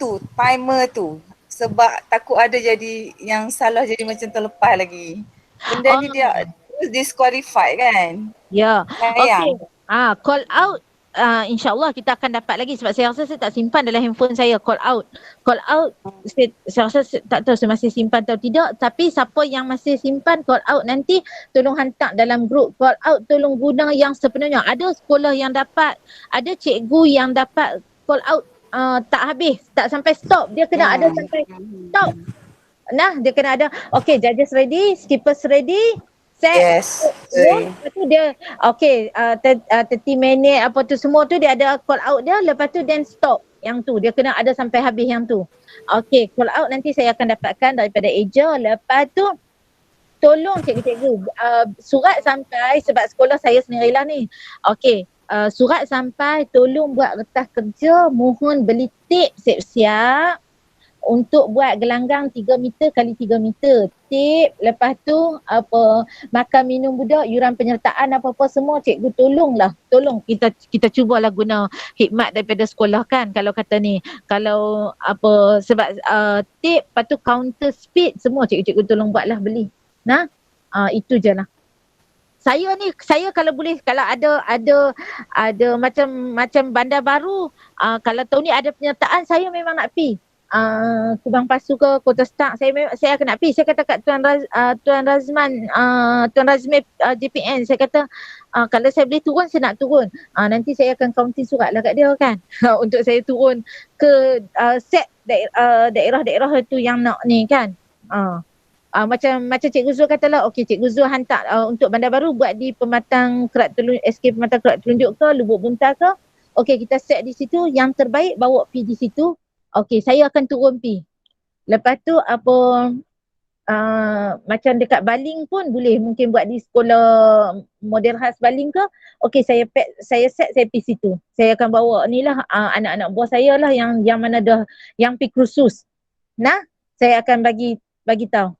tu timer tu, sebab takut ada jadi yang salah, jadi macam terlepas lagi. Benda ni dia disqualify kan? Ya. Okey. Call out, insyaAllah kita akan dapat lagi, sebab saya rasa saya tak simpan dalam handphone saya call out. Saya rasa tak tahu saya masih simpan atau tidak, tapi siapa yang masih simpan call out nanti tolong hantar dalam grup. Call out tolong guna yang sepenuhnya. Ada sekolah yang dapat, ada cikgu yang dapat call out tak habis, tak sampai stop. Dia kena ada sampai stop. Dia kena ada, okay, judges ready, skippers ready, set. Yes. Lepas tu dia, okay, 30 minit apa tu semua tu dia ada call out dia, lepas tu then stop. Yang tu, dia kena ada sampai habis yang tu. Okay, call out nanti saya akan dapatkan daripada Eja. Lepas tu, tolong cikgu-cikgu, surat sampai, sebab sekolah saya sendirilah ni. Okay, surat sampai, tolong buat retas kerja, mohon beli tip siap-siap untuk buat gelanggang 3 meter kali 3 meter. Tip, lepas tu makan minum budak, yuran penyertaan apa-apa semua, cikgu tolong kita cubalah guna hikmat daripada sekolah kan, kalau kata ni, kalau sebab tip, lepas tu counter speed semua cikgu-cikgu tolong buatlah beli. Itu je lah. Saya kalau boleh, kalau ada macam bandar baru, kalau tahun ni ada penyertaan, saya memang nak pergi. Kubang Pasu ke Kota Stark, saya akan nak pergi. Saya kata kat Tuan Razmi JPN, saya kata kalau saya boleh turun, saya nak turun. Nanti saya akan counting surat lah kat dia kan untuk saya turun ke set daerah-daerah tu yang nak ni kan. Macam Cikgu Zul katalah, okey Cikgu Zul hantar untuk Bandar Baru buat di Pematang Kerak Telunjuk, SK Pematang Kerak Telunjuk ke, Lubuk Buntar ke. Okey, kita set di situ, yang terbaik bawa pi di situ. Okey, saya akan turun pi. Lepas tu macam dekat Baling pun boleh, mungkin buat di sekolah model khas Baling ke. Okey, saya set, saya pi situ. Saya akan bawa ni lah anak-anak buah saya lah yang mana dah yang pi kursus. Saya akan bagi tahu.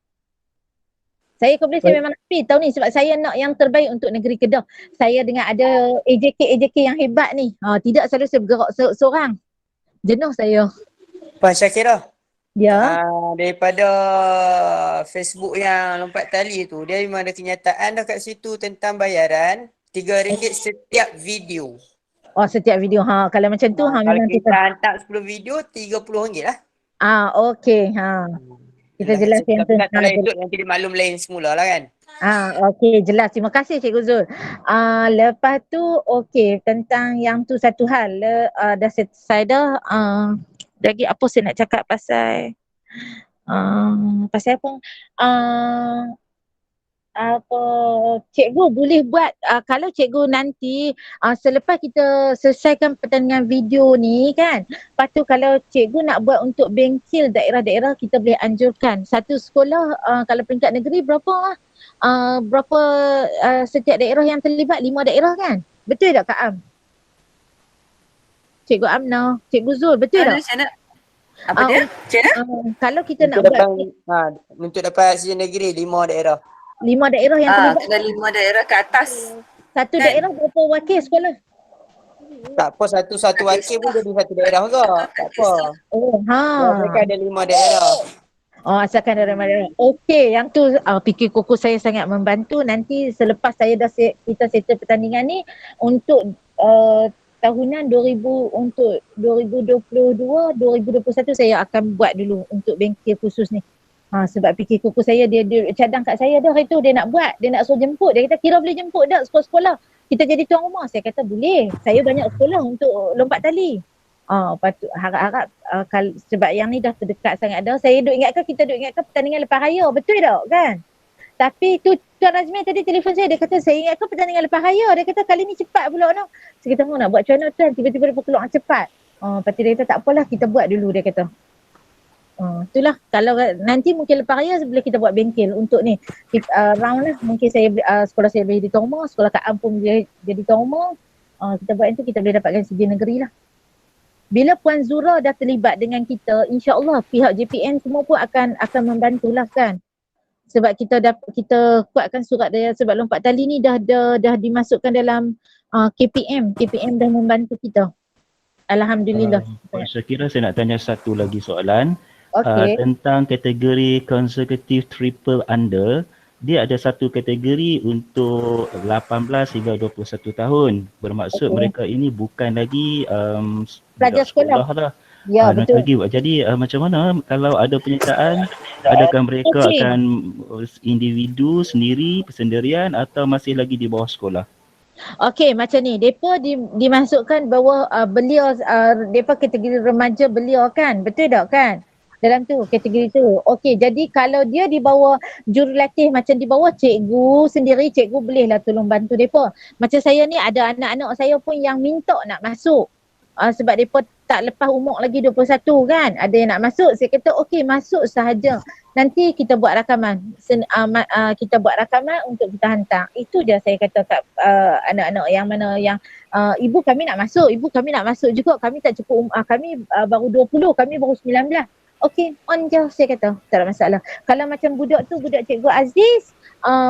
Saya kalau boleh, saya memang nak pergi tahun ni sebab saya nak yang terbaik untuk negeri Kedah. Saya dengan ada AJK yang hebat ni. Tidak selalu saya bergerak seorang. Jenuh saya. Puan Syakira. Ya. Daripada Facebook yang lompat tali tu, dia memang ada kenyataan dah kat situ tentang bayaran RM3 setiap video. Setiap video. Kalau macam tu kalau memang kita hantar 10 video RM30 lah. Okey. Kita jelaskan tu. Nanti dia maklum lain semula lah kan. Okey, jelas. Terima kasih Cikgu Zul. Lepas tu okey, tentang yang tu satu hal. Dah saya dah lagi apa saya nak cakap pasal cikgu boleh buat kalau cikgu nanti selepas kita selesaikan pertandingan video ni kan, lepas tu kalau cikgu nak buat untuk bengkel daerah-daerah, kita boleh anjurkan satu sekolah kalau peringkat negeri berapa berapa setiap daerah yang terlibat, 5 daerah kan? Betul tak Kak Am? Cikgu Amna, Cikgu Zul, betul tak? Macam mana? Apa dia? Macam mana? Kalau kita nak Untuk buat dapat untuk dapat hasil negeri 5 daerah. 5 daerah yang terlibat, Kena 5 daerah ke atas. satu kan? daerah berapa wakil sekolah? Tak apa satu wakil pun jadi satu daerah ke? Tak apa. Oh, Mereka ada 5 daerah. Oh, asalkan dari mana. Okey, yang tu fikir kuku saya sangat membantu. Nanti selepas saya kita settle pertandingan ni untuk tahunan 2000 untuk 2022, 2021 saya akan buat dulu untuk bengkel khusus ni. Sebab fikir kuku saya dia cadang kat saya dah itu dia nak buat, dia nak suruh jemput. Dia kata kira boleh jemput tak sekolah-sekolah. Kita jadi tuan rumah. Saya kata boleh. Saya banyak sekolah untuk lompat tali. Patut harap-harap sebab yang ni dah terdekat sangat dah. Saya duk ingatkan, kita duk ingatkan pertandingan lepas raya. Betul tak kan? Tapi tu Tuan Razmi tadi telefon saya, dia kata saya ingatkan pertandingan lepas raya. Dia kata kali ni cepat pula no. Saya kata nak buat macam mana Tuan, tiba-tiba dia keluar cepat. Lepas tu dia kata tak apalah, kita buat dulu, dia kata. Itulah, kalau nanti mungkin lepas raya boleh kita buat bengkel untuk ni round lah. Mungkin saya sekolah saya boleh jadi tuan rumah, sekolah Kak Am pun boleh jadi tuan rumah. Kita buat itu, kita boleh dapatkan segi negeri lah. Bila Puan Zura dah terlibat dengan kita, insya-Allah pihak JPN semua pun akan membantulah kan. Sebab kita kuatkan surat dia, sebab lompat tali ni dah dimasukkan dalam KPM dah membantu kita. Alhamdulillah. Saya kira saya nak tanya satu lagi soalan. Okey. Tentang kategori consecutive triple under, dia ada satu kategori untuk 18 hingga 21 tahun. Bermaksud mereka ini bukan lagi pelajar sekolah dah. Ya, betul. Jadi macam mana kalau ada penyertaan, adakah mereka akan individu sendiri, persendirian atau masih lagi di bawah sekolah? Okey, macam ni. Depa dimasukkan bawah belia, depa kategori remaja belia kan? Betul tak kan? Dalam tu, kategori tu. Okey, jadi kalau dia di bawah jurulatih, macam di bawah cikgu sendiri, cikgu bolehlah tolong bantu depa. Macam saya ni ada anak-anak saya pun yang minta nak masuk. Sebab depa tak lepas umur lagi 21 kan. Ada yang nak masuk, saya kata okey masuk sahaja. Nanti kita buat rakaman. Kita buat rakaman untuk kita hantar. Itu je saya kata kat anak-anak yang mana yang ibu kami nak masuk juga. Kami tak cukup kami baru 20, kami baru 19. Okey, on je saya kata. Tak ada masalah. Kalau macam budak tu, budak Cikgu Aziz,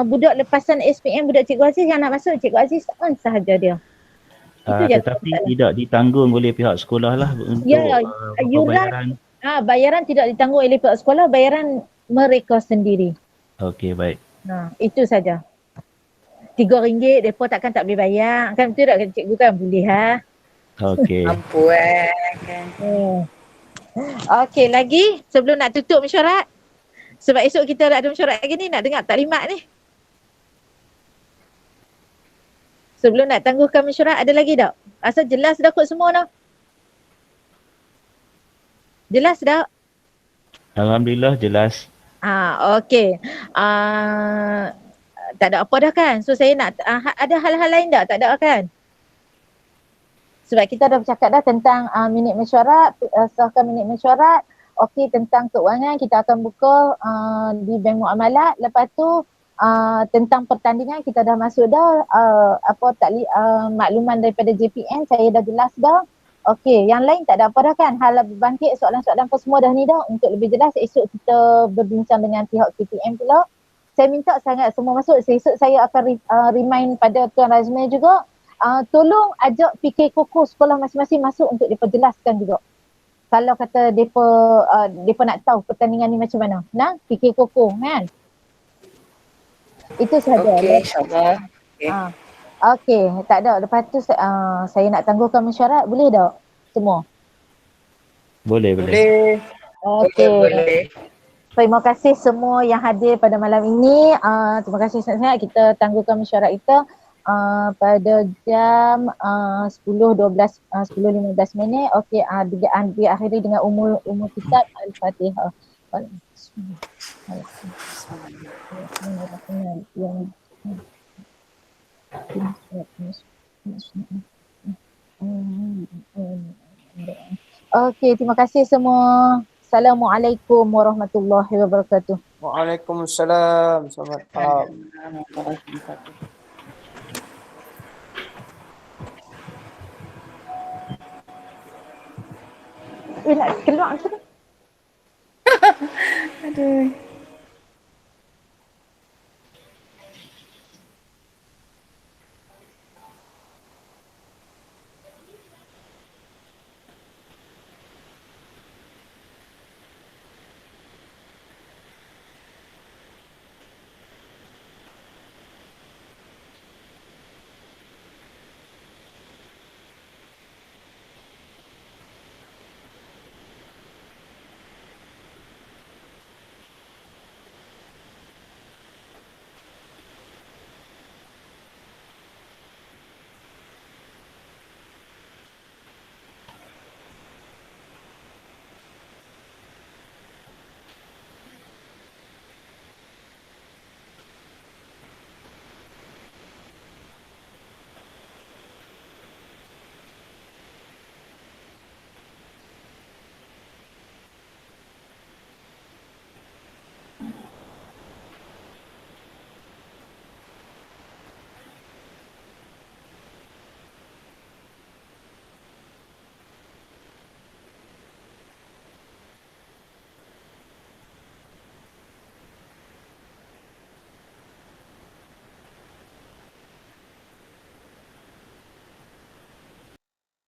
budak lepasan SPM, budak Cikgu Aziz yang nak masuk, Cikgu Aziz on sahaja dia. Tetapi tidak ditanggung oleh pihak sekolah lah untuk bayaran. Bayaran tidak ditanggung oleh pihak sekolah, bayaran mereka sendiri. Okey, baik. Itu saja. RM3 mereka takkan tak boleh bayar. Kan betul tak cikgu kan? Boleh ha. Okey. Mampu kan. Okey, lagi sebelum nak tutup mesyuarat. Sebab esok kita ada mesyuarat lagi ni, nak dengar taklimat ni. Sebelum nak tangguhkan mesyuarat, ada lagi tak? Asal jelas dah kot semua dah. Jelas dah? Alhamdulillah jelas. Okey. Tak ada apa dah kan? So saya nak ada hal-hal lain tak? Tak ada kan? Sebab kita dah bercakap dah tentang minit mesyuarat, sahkan minit mesyuarat. Okey, tentang keuangan kita akan buka di Bank Muamalat. Lepas tu tentang pertandingan kita dah masuk dah makluman daripada JPN saya dah jelas dah. Okey, yang lain tak ada apa dah kan? Hal berbangkit soalan-soalan apa semua dah ni dah. Untuk lebih jelas esok kita berbincang dengan pihak KPM pula. Saya minta sangat semua masuk. Esok saya akan remind pada Tuan Razmi juga. Tolong ajak fikir kukuh sekolah masing-masing masuk untuk mereka jelaskan juga. Kalau kata mereka nak tahu pertandingan ni macam mana. Nah, fikir kukuh kan. Itu sahaja. Okey, insyaAllah. Okey, tak ada. Lepas tu saya nak tangguhkan mesyuarat. Boleh tak semua? Boleh. Okey. Boleh. Terima kasih semua yang hadir pada malam ini. Terima kasih sangat-sangat. Kita tangguhkan mesyuarat kita pada jam 10:15 minit. Okey, diakhiri dengan umur kitab Al-Fatihah. Okey, terima kasih semua. Wassalamualaikum warahmatullahi wabarakatuh. Waalaikumsalam. Selamat malam. Nak keluar ke? Aduh.